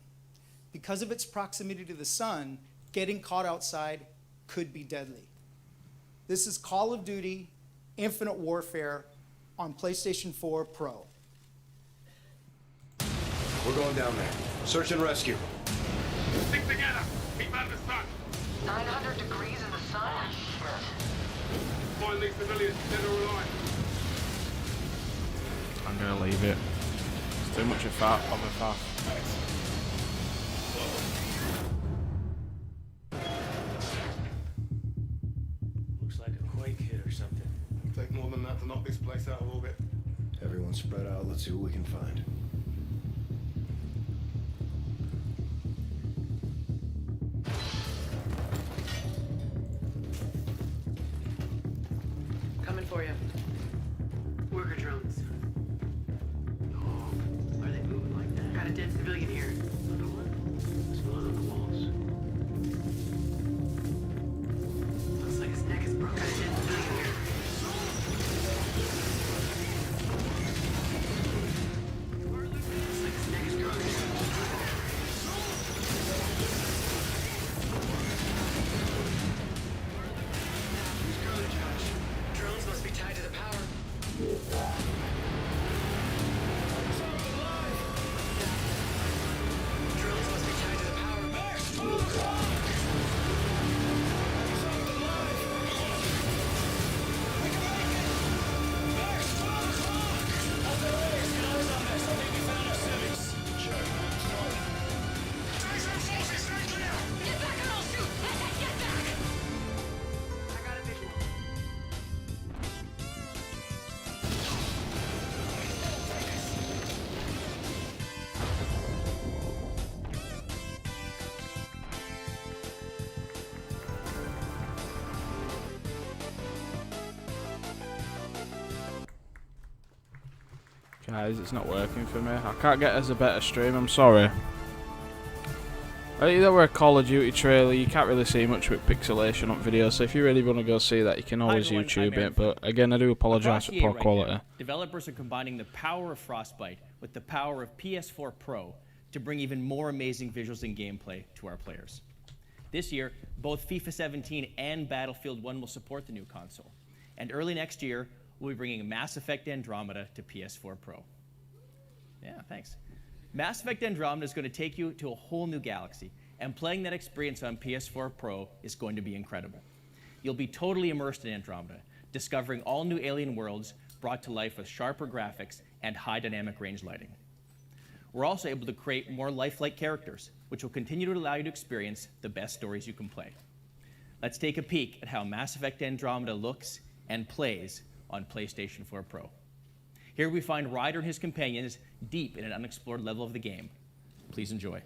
Because of its proximity to the sun, getting caught outside could be deadly. This is Call of Duty Infinite Warfare on PlayStation 4 Pro. We're going down there. Search and rescue. Stick together. Keep out of the sun. 900 degrees in the sun? Find these civilians, dead or alive. I'm gonna leave it. It's too much of a faff. Looks like a quake hit or something. Take more than that to knock this place out of orbit. Everyone spread out. Let's see what we can find. Coming for you. Worker drones. Oh, why are they moving like that? Got a dead civilian here. Another one? What's going on the walls? Looks like his neck is broken. Got a dead civilian here. Looks like his neck is broken. Drones must be tied to the power. Drones must be tied to the power. Get back and I'll shoot! Get back! I got a visual. Guys, it's not working for me. I can't get us a better stream, I'm sorry. I think that we're a Call of Duty trailer, you can't really see much with pixelation on video, so if you really want to go see that, you can always everyone, YouTube I'm it, but again, I do apologise for Across EA poor right quality. now, developers are combining the power of Frostbite with the power of PS4 Pro to bring even more amazing visuals and gameplay to our players. This year, both FIFA 17 and Battlefield 1 will support the new console, and early next year, we'll be bringing Mass Effect Andromeda to PS4 Pro. Yeah, thanks. Mass Effect Andromeda is going to take you to a whole new galaxy, and playing that experience on PS4 Pro is going to be incredible. You'll be totally immersed in Andromeda, discovering all new alien worlds brought to life with sharper graphics and high dynamic range lighting. We're also able to create more lifelike characters, which will continue to allow you to experience the best stories you can play. Let's take a peek at how Mass Effect Andromeda looks and plays on PlayStation 4 Pro. Here we find Ryder and his companions deep in an unexplored level of the game. Please enjoy.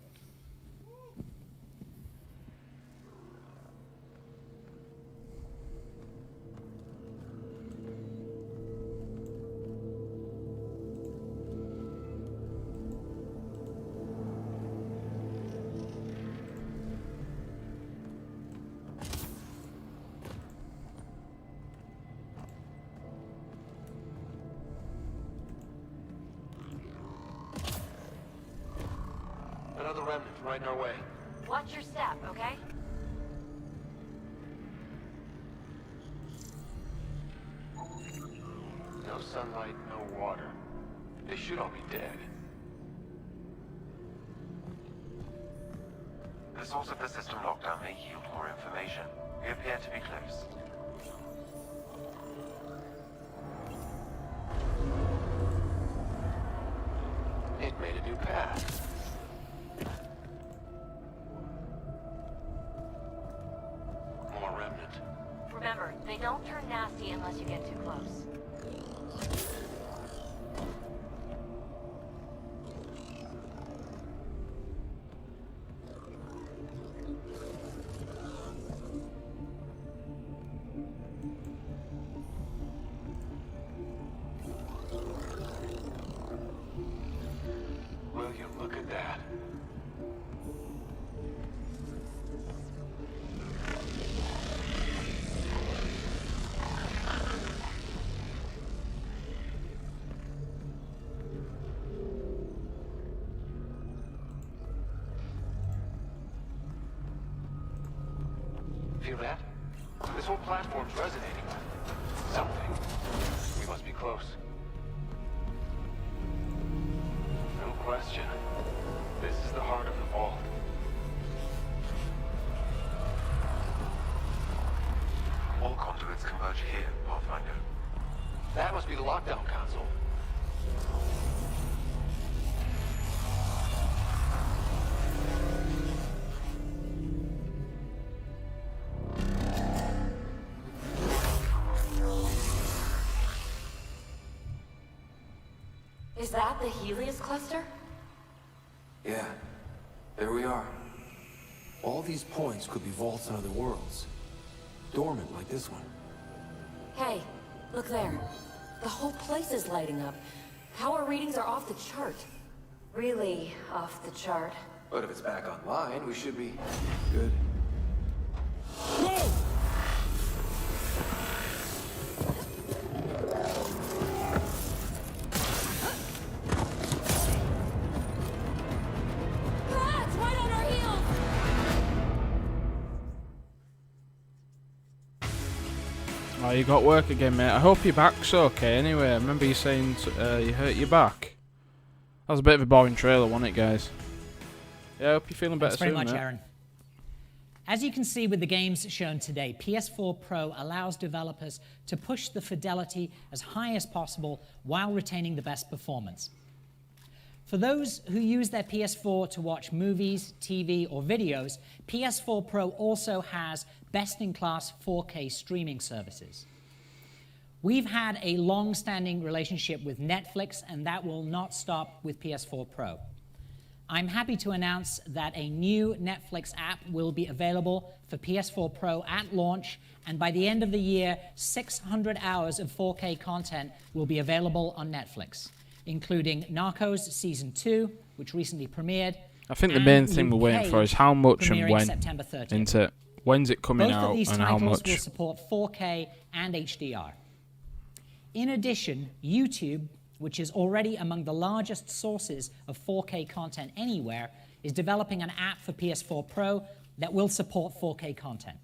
Another remnant right in our way. Watch your step, okay? No sunlight, no water. They should all be dead. The source of the system lockdown may yield more information. We appear to be close. It made a new path. More remnant. Remember, they don't turn nasty unless you get too close. Will you look at that? Feel that? This whole platform's resonating. Something. We must be close. No question. This is the heart of the vault. All conduits converge here, Pathfinder. That must be the lockdown console. Is that the Helios cluster? Yeah, there we are. All these points could be vaults in other worlds. Dormant like this one. Hey, look there. The whole place is lighting up. Power readings are off the chart. Really off the chart. But if it's back online, we should be good. Oh, you got work again, mate. I hope your back's okay anyway. I remember you saying you hurt your back. That was a bit of a boring trailer, wasn't it, guys? Yeah, I hope you're feeling better Thanks very soon, much, mate. Aaron. As you can see with the games shown today, PS4 Pro allows developers to push the fidelity as high as possible while retaining the best performance. For those who use their PS4 to watch movies, TV, or videos, PS4 Pro also has best-in-class 4K streaming services. We've had a long-standing relationship with Netflix, and that will not stop with PS4 Pro. I'm happy to announce that a new Netflix app will be available for PS4 Pro at launch, and by the end of the year, 600 hours of 4K content will be available on Netflix, including Narcos Season 2, which recently premiered. I think the main thing we're waiting for is how much and when. September 30th. Isn't it? When's it coming Both out of these and how titles much? will support 4K and HDR. In addition, YouTube, which is already among the largest sources of 4K content anywhere, is developing an app for PS4 Pro that will support 4K content.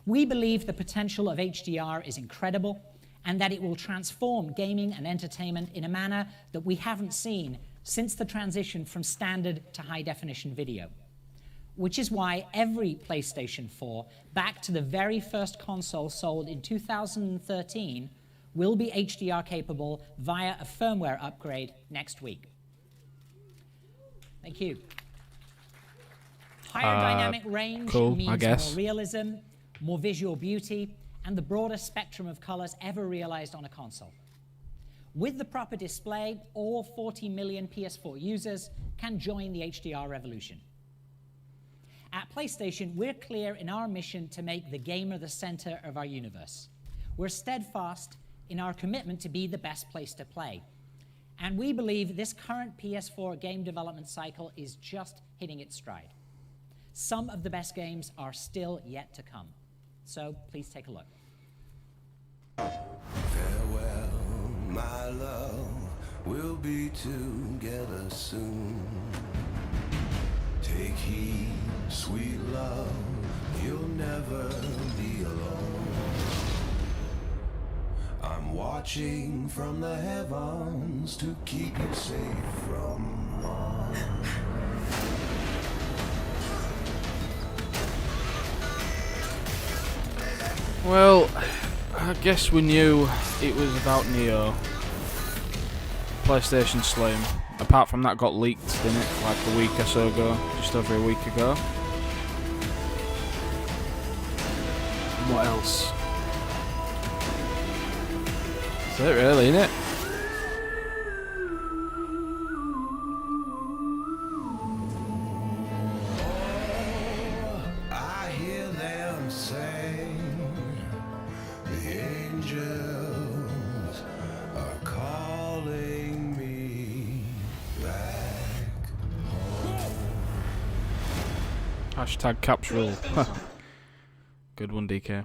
We believe the potential of HDR is incredible and that it will transform gaming and entertainment in a manner that we haven't seen since the transition from standard to high-definition video. Which is why every PlayStation 4, back to the very first console sold in 2013, will be HDR capable via a firmware upgrade next week. Thank you. Higher dynamic range means more realism, more visual beauty, and the broadest spectrum of colors ever realized on a console. With the proper display, all 40 million PS4 users can join the HDR revolution. At PlayStation, we're clear in our mission to make the gamer the center of our universe. We're steadfast in our commitment to be the best place to play. And we believe this current PS4 game development cycle is just hitting its stride. Some of the best games are still yet to come. So please take a look. Farewell, my love, we'll be together soon. Take heed, sweet love, you'll never be alone. I'm watching from the heavens to keep you safe from harm. Well, I guess we knew it was about Neo. PlayStation Slim. Apart from that got leaked, didn't it? Like a week or so ago. Just over a week ago. What else? That's it really, isn't it? I hear them sing, the angels are calling me back. Hashtag caps rule. Good one, DK.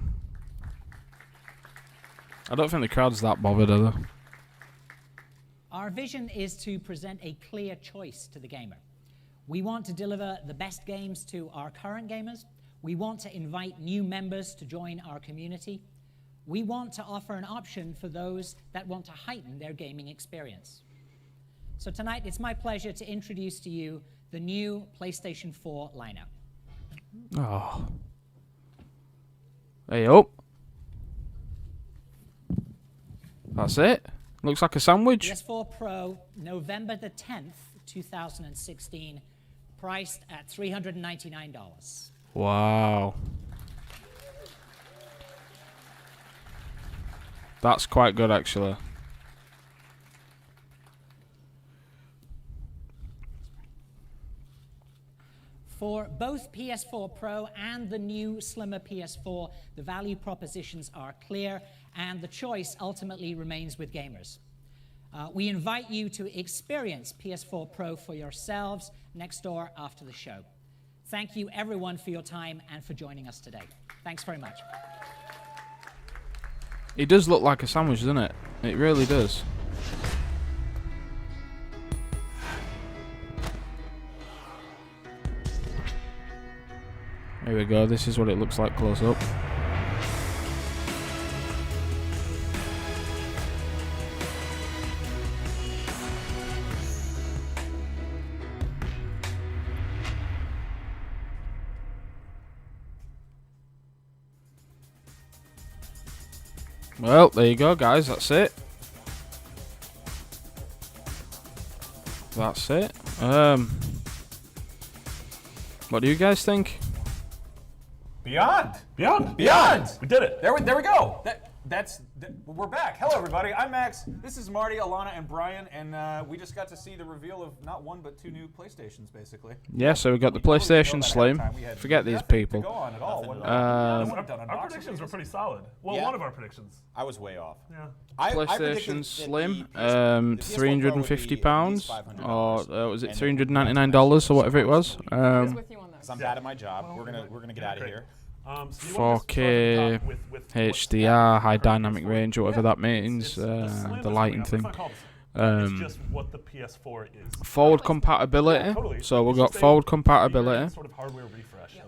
I don't think the crowd's that bothered, are they? Our vision is to present a clear choice to the gamer. We want to deliver the best games to our current gamers. We want to invite new members to join our community. We want to offer an option for those that want to heighten their gaming experience. So tonight, it's my pleasure to introduce to you the new PlayStation 4 lineup. Oh. Hey up. That's it. Looks like a sandwich. PS4 Pro, November the 10th, 2016, priced at $399. Wow. That's quite good, actually. For both PS4 Pro and the new slimmer PS4, the value propositions are clear, and the choice ultimately remains with gamers. We invite you to experience PS4 Pro for yourselves next door after the show. Thank you, everyone, for your time and for joining us today. Thanks very much. It does look like a sandwich, doesn't it? It really does. Here we go, this is what it looks like close up. Well, there you go, guys, that's it. That's it. What do you guys think? Beyond. We did it. There we go. We're back. Hello, everybody. I'm Max. This is Marty, Alana, and Brian, and we just got to see the reveal of not one but two new PlayStations, basically. Yeah, so we got the PlayStation Slim. Forget these people. Our predictions were pretty solid. Well, one of our predictions. I was way off. Yeah. PlayStation Slim, £350, or was it $399 or whatever it was? I'm bad at my job. We're gonna get out of here. 4K HDR, high dynamic range, whatever that means. The lighting thing. It's just what the PS4 is. Forward compatibility. Totally. So we've got forward compatibility. Sort of hardware refresh.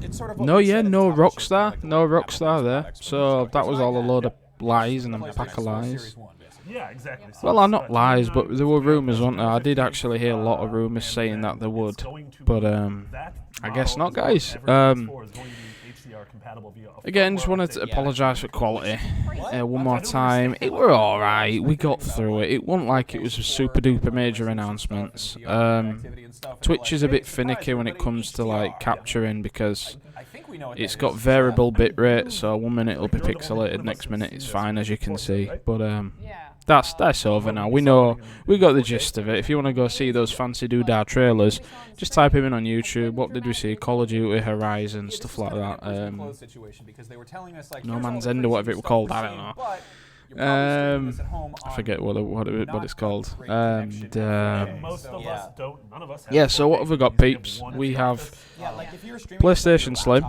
It's sort of no Rockstar, no Rockstar there. So that was all a load of lies and a pack of lies. Yeah, exactly. Well, are not lies, but there were rumours, weren't there? I did actually hear a lot of rumours saying that there would, but I guess not, guys. Again, just wanted to apologise for quality one more time. It were alright, we got through it. It wasn't like it was a super duper major announcements. Twitch is a bit finicky when it comes to like capturing because it's got variable bitrate, so 1 minute it'll be pixelated, next minute it's fine, as you can see. But that's over now. We got the gist of it. If you want to go see those fancy doodah trailers, just type him in on YouTube. What did we see? Call of Duty, Horizon, stuff like that. No Man's End or whatever it was called. I don't know. I forget what it's called. And most of us don't. None of us have. Yeah. So what have we got, peeps? We have PlayStation Slim,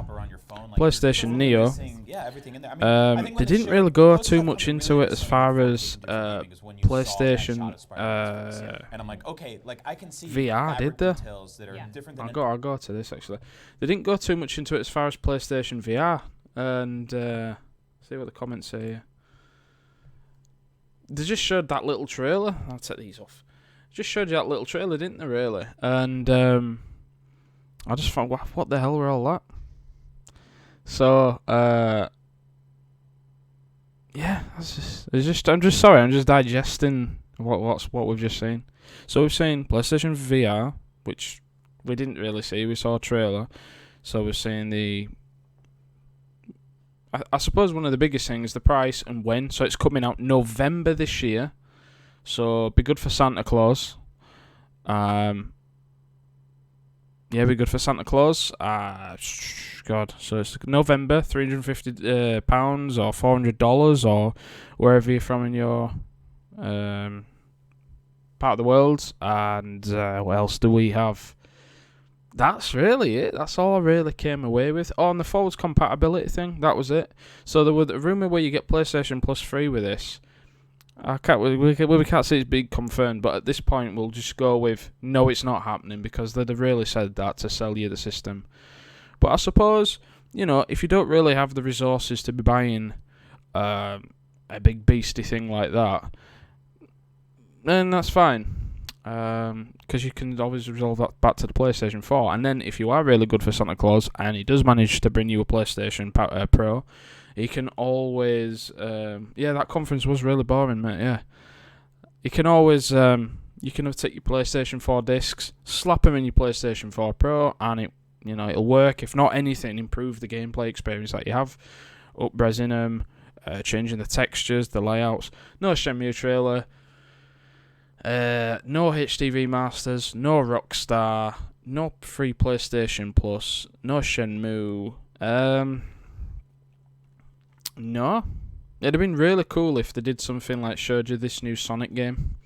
PlayStation Neo. They didn't really go too much into it as far as PlayStation VR, did they? I'll go to this actually. They didn't go too much into it as far as PlayStation VR, and see what the comments say here. They just showed that little trailer. I'll take these off. Just showed you that little trailer, didn't they, really? And I just thought, what the hell were all that? So, yeah, I'm just sorry. I'm just digesting what we've just seen. So we've seen PlayStation VR, which we didn't really see. We saw a trailer. So we've seen the. I suppose one of the biggest things is the price and when. So it's coming out November this year. So be good for Santa Claus. Yeah, be good for Santa Claus. God. So it's November, £350 or $400 or wherever you're from in your part of the world. And what else do we have? that's really it. That's all I really came away with. Oh, and the forwards compatibility thing, that was it. So there was a rumour where you get PlayStation Plus free with this. We can't say it's been confirmed, but at this point we'll just go with no, it's not happening, because they'd have really said that to sell you the system. But I suppose, you know, if you don't really have the resources to be buying a big beastie thing like that, then that's fine. Because you can always resolve that back to the PlayStation 4. And then if you are really good for Santa Claus, and he does manage to bring you a PlayStation Pro, he can always... that conference was really boring, mate, yeah. You can always... you can take your PlayStation 4 discs, slap them in your PlayStation 4 Pro, and it'll work. If not anything, improve the gameplay experience that you have. Up-resing them, changing the textures, the layouts. No Shenmue trailer. No HD remasters, no Rockstar, no free PlayStation Plus, no Shenmue. No. It'd have been really cool if they did something like showed you this new Sonic game.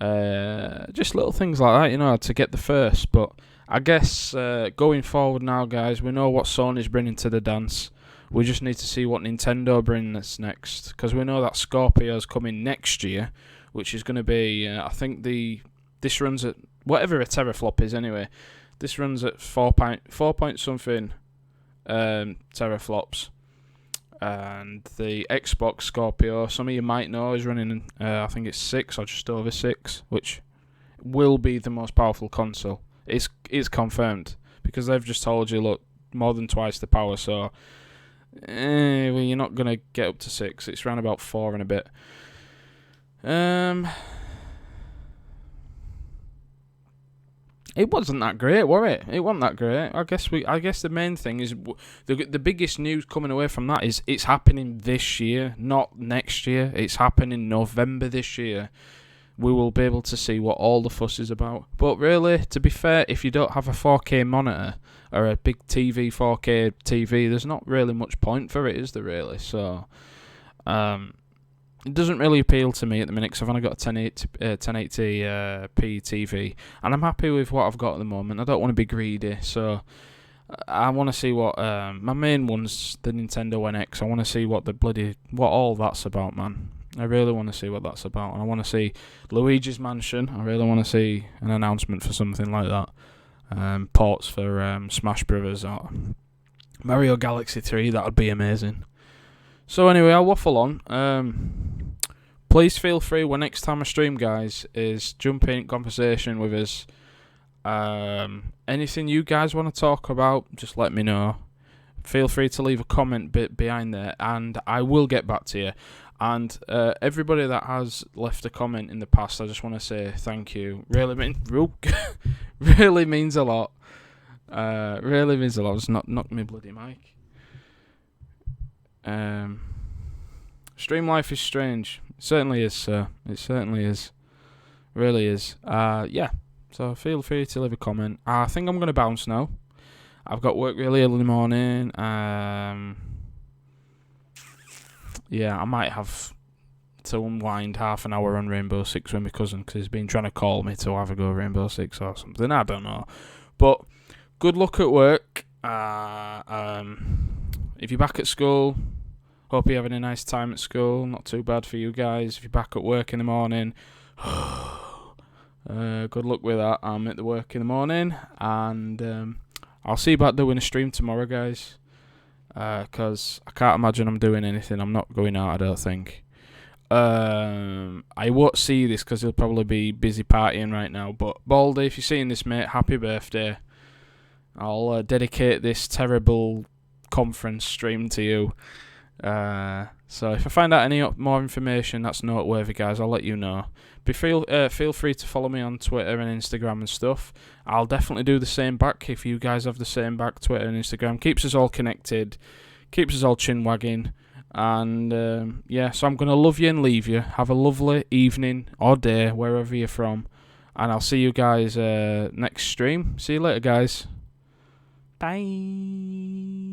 Just little things like that, to get the first. But I guess going forward now, guys, we know what Sony's bringing to the dance. We just need to see what Nintendo brings next, because we know that Scorpio's coming next year, which is going to be, I think this runs at, whatever a teraflop is anyway, this runs at 4 point something teraflops. And the Xbox Scorpio, some of you might know, is running, I think it's 6 or just over 6, which will be the most powerful console. It's confirmed, because they've just told you, look, more than twice the power, so you're not going to get up to 6. It's around about 4 and a bit. It wasn't that great, were it? It wasn't that great. I guess the main thing is the biggest news coming away from that is it's happening this year, not next year. It's happening November this year. We will be able to see what all the fuss is about. But really, to be fair, if you don't have a 4K monitor or a big TV, 4K TV, there's not really much point for it, is there really? So, it doesn't really appeal to me at the minute, because I've only got a 1080p TV, and I'm happy with what I've got at the moment. I don't want to be greedy, so I want to see what my main one's the Nintendo NX. I want to see what all that's about, man. I really want to see what that's about, and I want to see Luigi's Mansion. I really want to see an announcement for something like that. Ports for Smash Brothers or Mario Galaxy 3. That would be amazing. So anyway, I'll waffle on. Please feel free when next time I stream, guys, is jump in conversation with us. Anything you guys want to talk about, just let me know. Feel free to leave a comment behind there, and I will get back to you. And everybody that has left a comment in the past, I just want to say thank you. Really means a lot. Really means a lot. Just knock me bloody mic. Stream life is strange. It certainly is, sir. It certainly is. Really is. Yeah. So feel free to leave a comment. I think I'm going to bounce now. I've got work really early in the morning. Yeah, I might have to unwind half an hour on Rainbow Six with my cousin, because he's been trying to call me to have a go Rainbow Six or something. I don't know. But good luck at work. If you're back at school, hope you're having a nice time at school. Not too bad for you guys. If you're back at work in the morning, good luck with that. I'm at the work in the morning, and I'll see you back doing a stream tomorrow, guys. Because I can't imagine I'm doing anything. I'm not going out, I don't think. I won't see this because he'll probably be busy partying right now. But Baldy, if you're seeing this, mate, happy birthday. I'll dedicate this terrible conference stream to you. So if I find out any more information that's noteworthy, guys, I'll let you know. Feel free to follow me on Twitter and Instagram and stuff. I'll definitely do the same back if you guys have the same back, Twitter and Instagram. Keeps us all connected, keeps us all chin wagging. And yeah, so I'm going to love you and leave you. Have a lovely evening or day, wherever you're from. And I'll see you guys next stream. See you later, guys. Bye.